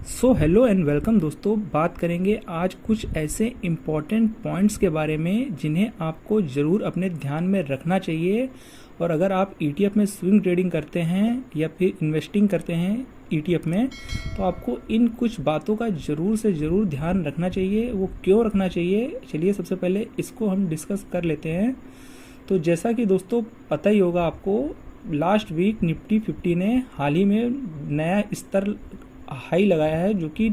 Hello and welcome दोस्तों। बात करेंगे आज कुछ ऐसे इम्पॉर्टेंट पॉइंट्स के बारे में जिन्हें आपको ज़रूर अपने ध्यान में रखना चाहिए। और अगर आप ETF में स्विंग ट्रेडिंग करते हैं या फिर इन्वेस्टिंग करते हैं ETF में, तो आपको इन कुछ बातों का ज़रूर से ज़रूर ध्यान रखना चाहिए। वो क्यों रखना चाहिए, चलिए सबसे पहले इसको हम डिस्कस कर लेते हैं। तो जैसा कि दोस्तों पता ही होगा आपको, लास्ट वीक निफ्टी 50 ने हाल ही में नया स्तर हाई लगाया है, जो कि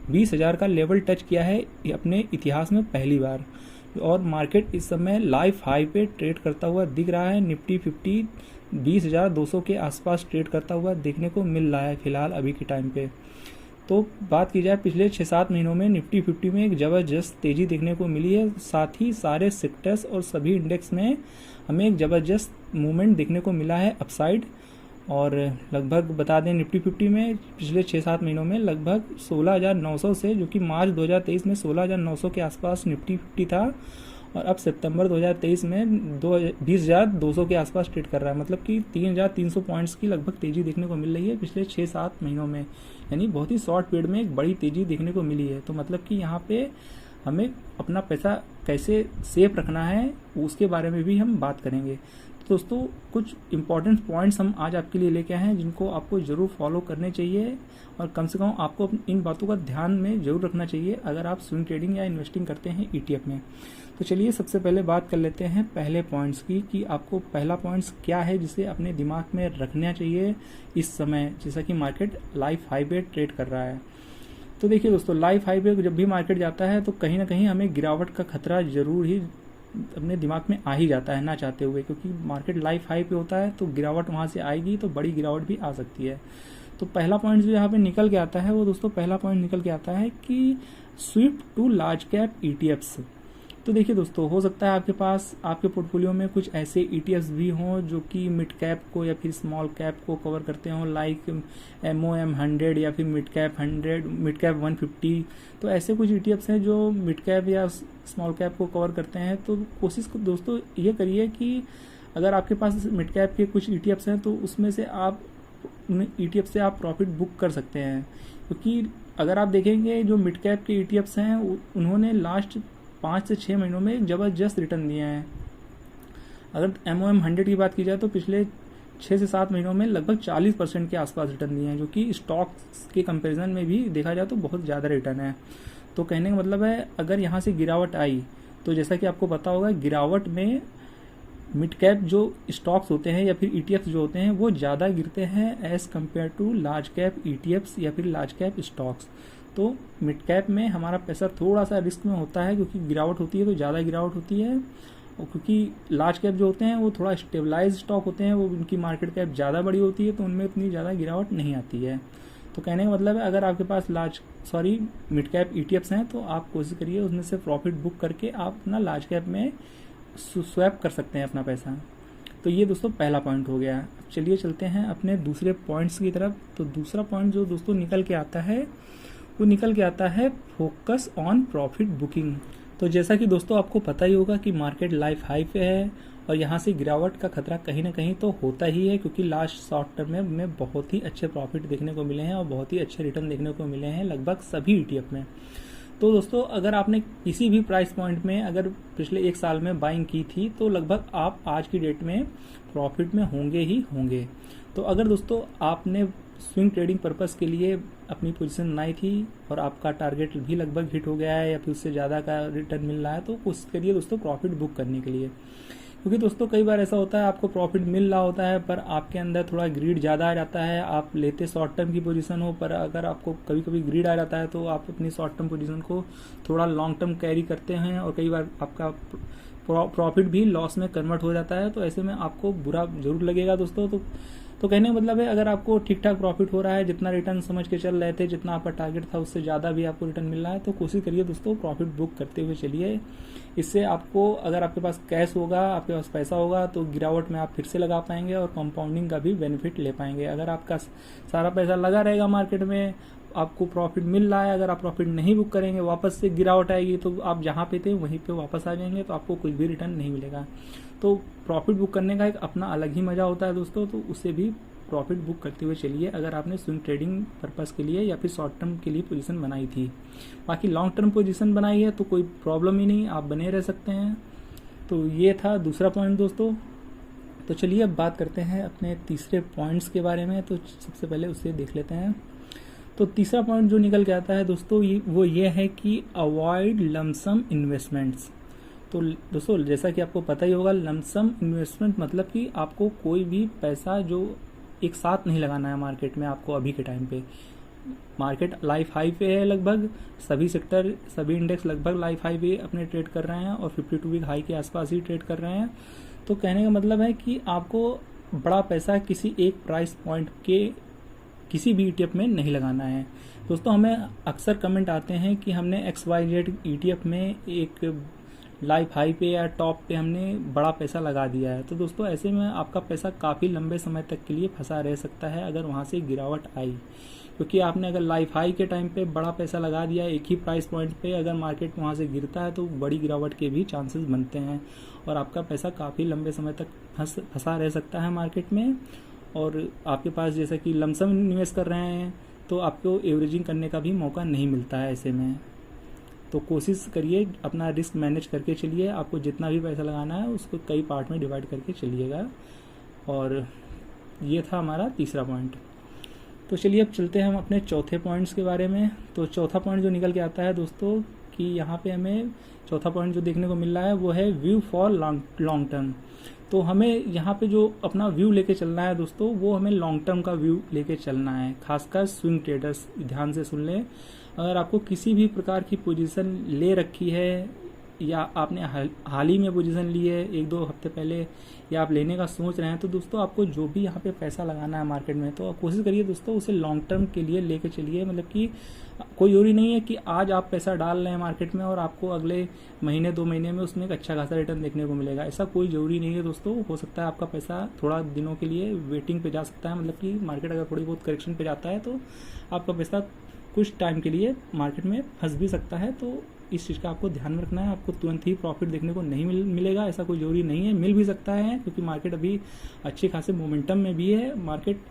20,000 का लेवल टच किया है अपने इतिहास में पहली बार। और मार्केट इस समय लाइफ हाई पे ट्रेड करता हुआ दिख रहा है। निफ्टी 50 20,200 के आसपास ट्रेड करता हुआ देखने को मिल रहा है फिलहाल अभी के टाइम पे। तो बात की जाए, पिछले 6-7 महीनों में निफ्टी 50 में एक ज़बरदस्त तेज़ी देखने को मिली है। साथ ही सारे सेक्टर्स और सभी इंडेक्स में हमें एक ज़बरदस्त मूवमेंट देखने को मिला है अपसाइड। और लगभग बता दें, निफ्टी 50 में पिछले 6-7 महीनों में लगभग 16,900 से, जो कि मार्च 2023 में 16,900 के आसपास निफ्टी 50 था, और अब सितंबर 2023 में 20,200 के आसपास ट्रेड कर रहा है। मतलब कि 3,300 पॉइंट्स की लगभग तेज़ी देखने को मिल रही है पिछले 6-7 महीनों में। यानी बहुत ही शॉर्ट पीरियड में एक बड़ी तेज़ी देखने को मिली है। तो मतलब कि यहाँ पे हमें अपना पैसा कैसे सेफ रखना है उसके बारे में भी हम बात करेंगे। तो दोस्तों, कुछ इंपॉर्टेंट पॉइंट्स हम आज आपके लिए लेके आए हैं जिनको आपको ज़रूर फॉलो करने चाहिए, और कम से कम आपको इन बातों का ध्यान में ज़रूर रखना चाहिए अगर आप स्विंग ट्रेडिंग या इन्वेस्टिंग करते हैं ETF में। तो चलिए सबसे पहले बात कर लेते हैं पहले पॉइंट्स की, कि आपको पहला पॉइंट्स क्या है जिसे अपने दिमाग में रखना चाहिए इस समय, जैसा कि मार्केट लाइफ हाई पे ट्रेड कर रहा है। तो देखिए दोस्तों, लाइफ हाई पे जब भी मार्केट जाता है तो कहीं ना कहीं हमें गिरावट का खतरा जरूर ही अपने दिमाग में आ ही जाता है, ना चाहते हुए, क्योंकि मार्केट लाइफ हाई पे होता है तो गिरावट वहाँ से आएगी, तो बड़ी गिरावट भी आ सकती है। तो पहला पॉइंट जो यहाँ पे निकल के आता है वो दोस्तों, पहला पॉइंट निकल के आता है कि shift to large cap ETFs। तो देखिए दोस्तों, हो सकता है आपके पास आपके पोर्टफोलियो में कुछ ऐसे ETFs भी हों जो कि मिड कैप को या फिर स्मॉल कैप को कवर करते हों, लाइक MOM 100 या फिर मिड कैप 100, मिड कैप 150। तो ऐसे कुछ ETFs हैं जो मिड कैप या स्मॉल कैप को कवर करते हैं। तो कोशिश दोस्तों ये करिए कि अगर आपके पास मिड कैप के कुछ ETFs हैं तो उसमें से आप ETF से आप प्रॉफिट बुक कर सकते हैं, क्योंकि अगर आप देखेंगे जो मिड कैप के ETFs हैं उन्होंने लास्ट 5 से 6 महीनों में ज़बरदस्त रिटर्न दिए हैं। अगर MOM 100 की बात की जाए तो पिछले 6 से 7 महीनों में लगभग 40% के आसपास रिटर्न दिए हैं, जो कि स्टॉक्स के कंपैरिजन में भी देखा जाए तो बहुत ज़्यादा रिटर्न है। तो कहने का मतलब है, अगर यहाँ से गिरावट आई तो जैसा कि आपको पता होगा, गिरावट में मिड कैप जो स्टॉक्स होते हैं या फिर ETFs जो होते हैं वो ज़्यादा गिरते हैं as compared to large cap ETFs या फिर लार्ज कैप स्टॉक्स। तो मिड कैप में हमारा पैसा थोड़ा सा रिस्क में होता है, क्योंकि गिरावट होती है तो ज़्यादा गिरावट होती है, और क्योंकि लार्ज कैप जो होते हैं वो थोड़ा स्टेबलाइज स्टॉक होते हैं, वो उनकी मार्केट कैप ज़्यादा बड़ी होती है तो उनमें इतनी ज़्यादा गिरावट नहीं आती है। तो कहने का मतलब है, अगर आपके पास मिड कैप ETFs हैं तो आप कोशिश करिए उसमें से प्रॉफिट बुक करके आप अपना लार्ज कैप में स्वैप कर सकते हैं अपना पैसा। तो ये दोस्तों पहला पॉइंट हो गया। अब चलिए चलते हैं अपने दूसरे पॉइंट्स की तरफ। तो दूसरा पॉइंट जो दोस्तों निकल के आता है वो निकल के आता है फोकस ऑन प्रॉफिट बुकिंग। तो जैसा कि दोस्तों आपको पता ही होगा कि मार्केट लाइफ हाई पे है, और यहाँ से गिरावट का खतरा कहीं ना कहीं तो होता ही है, क्योंकि लास्ट शॉर्ट टर्म में बहुत ही अच्छे प्रॉफिट देखने को मिले हैं और बहुत ही अच्छे रिटर्न देखने को मिले हैं लगभग सभी ETF में। तो दोस्तों, अगर आपने किसी भी प्राइस पॉइंट में अगर पिछले 1 साल में बाइंग की थी तो लगभग आप आज की डेट में प्रॉफिट में होंगे ही होंगे। तो अगर दोस्तों आपने स्विंग ट्रेडिंग पर्पस के लिए अपनी पोजीशन बनाई थी और आपका टारगेट भी लगभग हिट हो गया है या फिर उससे ज़्यादा का रिटर्न मिल रहा है, तो कोशिश करिए दोस्तों प्रॉफिट बुक करने के लिए। क्योंकि दोस्तों कई बार ऐसा होता है, आपको प्रॉफिट मिल रहा होता है पर आपके अंदर थोड़ा ग्रीड ज़्यादा आ जाता है। आप लेते शॉर्ट टर्म की पोजीशन हो, पर अगर आपको कभी कभी ग्रीड आ जाता है तो आप अपनी शॉर्ट टर्म पोजीशन को थोड़ा लॉन्ग टर्म कैरी करते हैं, और कई बार आपका प्रॉफिट भी लॉस में कन्वर्ट हो जाता है। तो ऐसे में आपको बुरा जरूर लगेगा दोस्तों। तो कहने का मतलब है, अगर आपको ठीक ठाक प्रॉफिट हो रहा है, जितना रिटर्न समझ के चल रहे थे, जितना आपका टारगेट था उससे ज़्यादा भी आपको रिटर्न मिल रहा है, तो कोशिश करिए दोस्तों प्रॉफिट बुक करते हुए चलिए। इससे आपको, अगर आपके पास कैश होगा, आपके पास पैसा होगा, तो गिरावट में आप फिर से लगा पाएंगे और कंपाउंडिंग का भी बेनिफिट ले पाएंगे। अगर आपका सारा पैसा लगा रहेगा मार्केट में, आपको प्रॉफिट मिल रहा है, अगर आप प्रॉफिट नहीं बुक करेंगे, वापस से गिरावट आएगी तो आप जहाँ पे थे वहीं पे वापस आ जाएंगे, तो आपको कुछ भी रिटर्न नहीं मिलेगा। तो प्रॉफिट बुक करने का एक अपना अलग ही मजा होता है दोस्तों, तो उसे भी प्रॉफिट बुक करते हुए चलिए अगर आपने स्विंग ट्रेडिंग पर्पस के लिए या फिर शॉर्ट टर्म के लिए पोजीशन बनाई थी। बाकी लॉन्ग टर्म पोजीशन बनाई है तो कोई प्रॉब्लम ही नहीं, आप बने रह सकते हैं। तो ये था दूसरा पॉइंट दोस्तों। तो चलिए अब बात करते हैं अपने तीसरे पॉइंट्स के बारे में। तो सबसे पहले उसे देख लेते हैं। तो तीसरा पॉइंट जो निकल के आता है दोस्तों वो ये है कि अवॉइड लमसम इन्वेस्टमेंट्स। तो दोस्तों जैसा कि आपको पता ही होगा, लमसम इन्वेस्टमेंट मतलब कि आपको कोई भी पैसा जो एक साथ नहीं लगाना है मार्केट में। आपको अभी के टाइम पे मार्केट लाइफ हाई पे है, लगभग सभी सेक्टर सभी इंडेक्स लगभग लाइफ हाई पे अपने ट्रेड कर रहे हैं और 52 वीक हाई के आसपास ही ट्रेड कर रहे हैं। तो कहने का मतलब है कि आपको बड़ा पैसा किसी एक प्राइस पॉइंट के किसी भी ETF में नहीं लगाना है। दोस्तों हमें अक्सर कमेंट आते हैं कि हमने XYZ ETF में एक लाइफ हाई पे या टॉप पे हमने बड़ा पैसा लगा दिया है। तो दोस्तों ऐसे में आपका पैसा काफ़ी लंबे समय तक के लिए फंसा रह सकता है अगर वहाँ से गिरावट आई, क्योंकि आपने अगर लाइफ हाई के टाइम पे बड़ा पैसा लगा दिया एक ही प्राइस पॉइंट पे, अगर मार्केट वहाँ से गिरता है तो बड़ी गिरावट के भी चांसेस बनते हैं और आपका पैसा काफ़ी लंबे समय तक फंसा रह सकता है मार्केट में। और आपके पास जैसा कि लमसम इन्वेस्ट कर रहे हैं तो आपको एवरेजिंग करने का भी मौका नहीं मिलता है ऐसे में। तो कोशिश करिए अपना रिस्क मैनेज करके चलिए। आपको जितना भी पैसा लगाना है उसको कई पार्ट में डिवाइड करके चलिएगा। और ये था हमारा तीसरा पॉइंट। तो चलिए अब चलते हैं हम अपने चौथे पॉइंट्स के बारे में। तो चौथा पॉइंट जो निकल के आता है दोस्तों कि यहाँ पे हमें चौथा पॉइंट जो देखने को मिल रहा है वो है व्यू फॉर लॉन्ग टर्म। तो हमें यहाँ पे जो अपना व्यू लेके चलना है दोस्तों वो हमें लॉन्ग टर्म का व्यू लेके चलना है। खासकर स्विंग ट्रेडर्स ध्यान से सुन लें, अगर आपको किसी भी प्रकार की पोजीशन ले रखी है या आपने हाल ही में पोजीशन ली है 1-2 हफ्ते पहले या आप लेने का सोच रहे हैं, तो दोस्तों आपको जो भी यहाँ पे पैसा लगाना है मार्केट में तो कोशिश करिए दोस्तों उसे लॉन्ग टर्म के लिए लेके चलिए। मतलब कि कोई जरूरी नहीं है कि आज आप पैसा डाल रहे हैं मार्केट में और आपको अगले महीने 2 महीने में उसमें एक अच्छा खासा रिटर्न देखने को मिलेगा। ऐसा कोई जरूरी नहीं है दोस्तों। हो सकता है आपका पैसा थोड़ा दिनों के लिए वेटिंग पे जा सकता है, मतलब कि मार्केट अगर थोड़ी बहुत करेक्शन पे जाता है तो आपका पैसा कुछ टाइम के लिए मार्केट में फंस भी सकता है। तो इस चीज़ का आपको ध्यान में रखना है। आपको तुरंत ही प्रॉफिट देखने को नहीं मिलेगा, ऐसा कोई जरूरी नहीं है। मिल भी सकता है क्योंकि मार्केट अभी अच्छे खासे मोमेंटम में भी है। मार्केट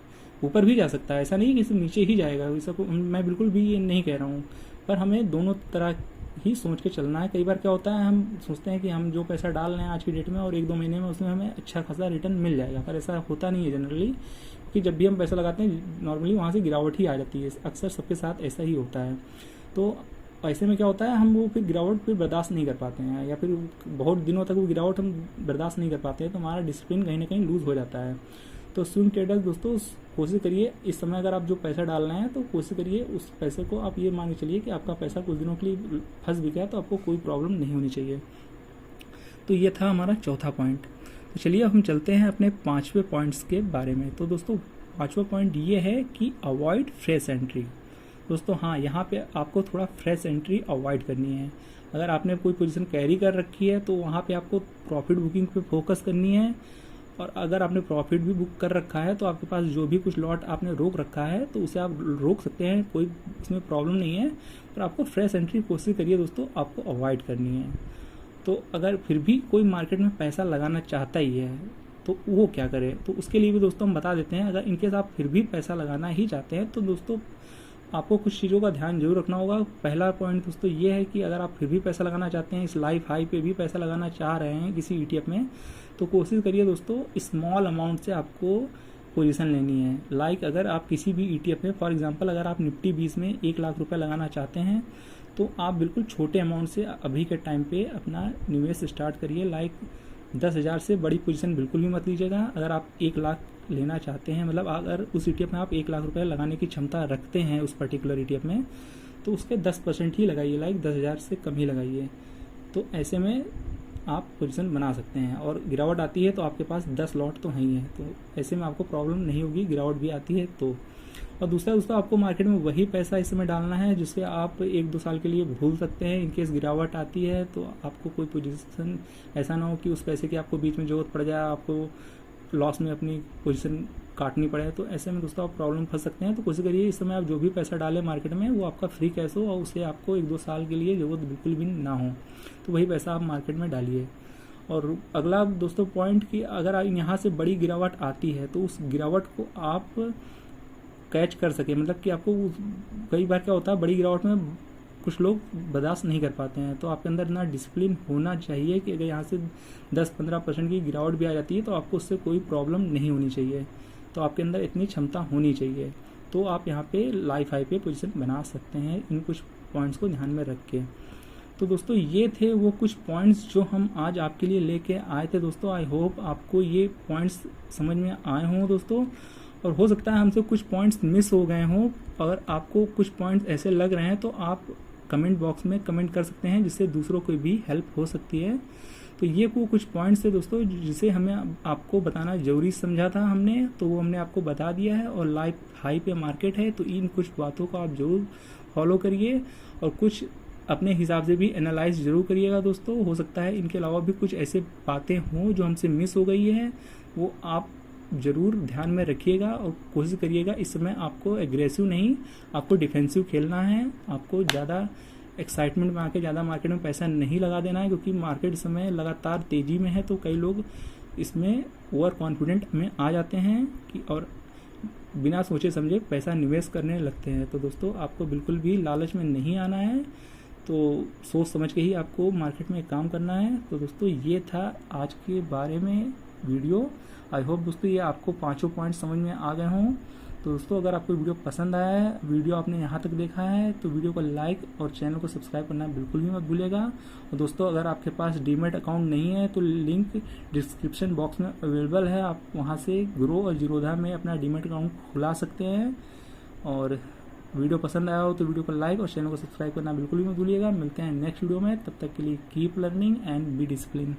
ऊपर भी जा सकता है, ऐसा नहीं कि सिर्फ नीचे ही जाएगा। ऐसा मैं बिल्कुल भी ये नहीं कह रहा हूँ, पर हमें दोनों तरह ही सोच के चलना है। कई बार क्या होता है हम सोचते हैं कि हम जो पैसा डाल रहे हैं आज की डेट में और 1-2 महीने में उसमें हमें अच्छा खासा रिटर्न मिल जाएगा, पर ऐसा होता नहीं है जनरली। कि जब भी हम पैसा लगाते हैं नॉर्मली वहाँ से गिरावट ही आ जाती है। अक्सर सबके साथ ऐसा ही होता है। तो ऐसे में क्या होता है हम वो फिर गिरावट फिर बर्दाश्त नहीं कर पाते हैं या फिर बहुत दिनों तक वो गिरावट हम बर्दाश्त नहीं कर पाते हैं, तो हमारा डिसिप्लिन कहीं ना कहीं लूज हो जाता है। तो स्विंग ट्रेडर्स दोस्तों कोशिश करिए इस समय अगर आप जो पैसा डाल रहे हैं तो कोशिश करिए उस पैसे को आप ये मान के चलिए कि आपका पैसा कुछ दिनों के लिए फंस भी गया तो आपको कोई प्रॉब्लम नहीं होनी चाहिए। तो ये था हमारा चौथा पॉइंट। तो चलिए अब हम चलते हैं अपने 5वें पॉइंट्स के बारे में। तो दोस्तों 5वां पॉइंट ये है कि अवॉइड फ्रेश एंट्री। दोस्तों हाँ, यहाँ पे आपको थोड़ा फ्रेश एंट्री अवॉइड करनी है। अगर आपने कोई पोजीशन कैरी कर रखी है तो वहाँ पे आपको प्रॉफिट बुकिंग पे फोकस करनी है। और अगर आपने प्रॉफिट भी बुक कर रखा है तो आपके पास जो भी कुछ लॉट आपने रोक रखा है तो उसे आप रोक सकते हैं, कोई इसमें प्रॉब्लम नहीं है। पर आपको फ्रेश एंट्री कोशिश करिए दोस्तों आपको अवॉइड करनी है। तो अगर फिर भी कोई मार्केट में पैसा लगाना चाहता ही है तो वो क्या करे, तो उसके लिए भी दोस्तों हम बता देते हैं। अगर इनकेस आप फिर भी पैसा लगाना ही चाहते हैं तो दोस्तों आपको कुछ चीज़ों का ध्यान जरूर रखना होगा। पहला पॉइंट दोस्तों ये है कि अगर आप फिर भी पैसा लगाना चाहते हैं, इस लाइफ हाई पे भी पैसा लगाना चाह रहे हैं किसी ETF में, तो कोशिश करिए दोस्तों स्मॉल अमाउंट से आपको पोजीशन लेनी है। लाइक अगर आप किसी भी ETF में फॉर एग्जांपल अगर आप निफ्टी 20 में 1 लाख रुपए लगाना चाहते हैं तो आप बिल्कुल छोटे अमाउंट से अभी के टाइम पे अपना निवेश स्टार्ट करिए। लाइक 10,000 से बड़ी पोजीशन बिल्कुल भी मत लीजिएगा। अगर आप 1 लाख लेना चाहते हैं, मतलब अगर उस ETF में आप 1 लाख रुपए लगाने की क्षमता रखते हैं उस पर्टिकुलर ETF में, तो उसके 10% ही लगाइए, लाइक 10,000 से कम ही लगाइए। तो ऐसे में आप पोजीशन बना सकते हैं। और गिरावट आती है तो आपके पास 10 लॉट तो हैं ही है, तो ऐसे में आपको प्रॉब्लम नहीं होगी। गिरावट भी आती है तो। और दूसरा दोस्तों आपको मार्केट में वही पैसा इस समय डालना है जिससे आप 1-2 साल के लिए भूल सकते हैं। इनकेस गिरावट आती है तो आपको कोई पोजीशन ऐसा ना हो कि उस पैसे की आपको बीच में जरूरत पड़ जाए, आपको लॉस में अपनी पोजीशन काटनी पड़े। तो ऐसे में दोस्तों आप प्रॉब्लम फंस सकते हैं। तो कोशिश करिए इस समय आप जो भी पैसा डालें मार्केट में वो आपका फ्री कैश हो और उसे आपको 1-2 साल के लिए जरूरत बिल्कुल भी ना हो, तो वही पैसा आप मार्केट में डालिए। और अगला दोस्तों पॉइंट कि अगर यहाँ से बड़ी गिरावट आती है तो उस गिरावट को आप कैच कर सके, मतलब कि आपको कई बार क्या होता है बड़ी गिरावट में कुछ लोग बर्दाश्त नहीं कर पाते हैं, तो आपके अंदर इतना डिसिप्लिन होना चाहिए कि अगर यहाँ से 10-15% की गिरावट भी आ जाती है तो आपको उससे कोई प्रॉब्लम नहीं होनी चाहिए, तो आपके अंदर इतनी क्षमता होनी चाहिए, तो आप यहाँ पे लाइफ हाई पे पोजीशन बना सकते हैं इन कुछ पॉइंट्स को ध्यान में रख के। तो दोस्तों ये थे वो कुछ पॉइंट्स जो हम आज आपके लिए लेके आए थे दोस्तों। आई होप आपको ये पॉइंट्स समझ में आए हों दोस्तों, और हो सकता है हमसे कुछ पॉइंट्स मिस हो गए हों। अगर आपको कुछ पॉइंट्स ऐसे लग रहे हैं तो आप कमेंट बॉक्स में कमेंट कर सकते हैं, जिससे दूसरों को भी हेल्प हो सकती है। तो ये वो कुछ पॉइंट्स थे दोस्तों जिसे हमें आपको बताना जरूरी समझा था हमने, तो वो हमने आपको बता दिया है। और लाइफ हाई पे मार्केट है तो इन कुछ बातों को आप जरूर फॉलो करिए और कुछ अपने हिसाब से भी एनालाइज जरूर करिएगा दोस्तों। हो सकता है इनके अलावा भी कुछ ऐसे बातें हों जो हमसे मिस हो गई है, वो आप जरूर ध्यान में रखिएगा और कोशिश करिएगा। इस समय आपको एग्रेसिव नहीं, आपको डिफेंसिव खेलना है। आपको ज़्यादा एक्साइटमेंट में आके ज़्यादा मार्केट में पैसा नहीं लगा देना है, क्योंकि मार्केट इस समय लगातार तेज़ी में है, तो कई लोग इसमें ओवर कॉन्फिडेंट में आ जाते हैं कि और बिना सोचे समझे पैसा निवेश करने लगते हैं। तो दोस्तों आपको बिल्कुल भी लालच में नहीं आना है, तो सोच समझ के ही आपको मार्केट में काम करना है। तो दोस्तों ये था आज के बारे में वीडियो। आई होप दोस्तों ये आपको पांचों पॉइंट समझ में आ गए हों। तो दोस्तों अगर आपको वीडियो पसंद आया है, वीडियो आपने यहाँ तक देखा है, तो वीडियो को लाइक और चैनल को सब्सक्राइब करना बिल्कुल भी मत भूलिएगा। और दोस्तों अगर आपके पास डीमैट अकाउंट नहीं है तो लिंक डिस्क्रिप्शन बॉक्स में अवेलेबल है, आप वहाँ से ग्रो और जीरोधा में अपना डीमैट अकाउंट खुला सकते हैं। और वीडियो पसंद आया हो तो वीडियो को लाइक और चैनल को सब्सक्राइब करना बिल्कुल भी मत भूलिएगा। मिलते हैं नेक्स्ट वीडियो में, तब तक के लिए keep learning and be discipline.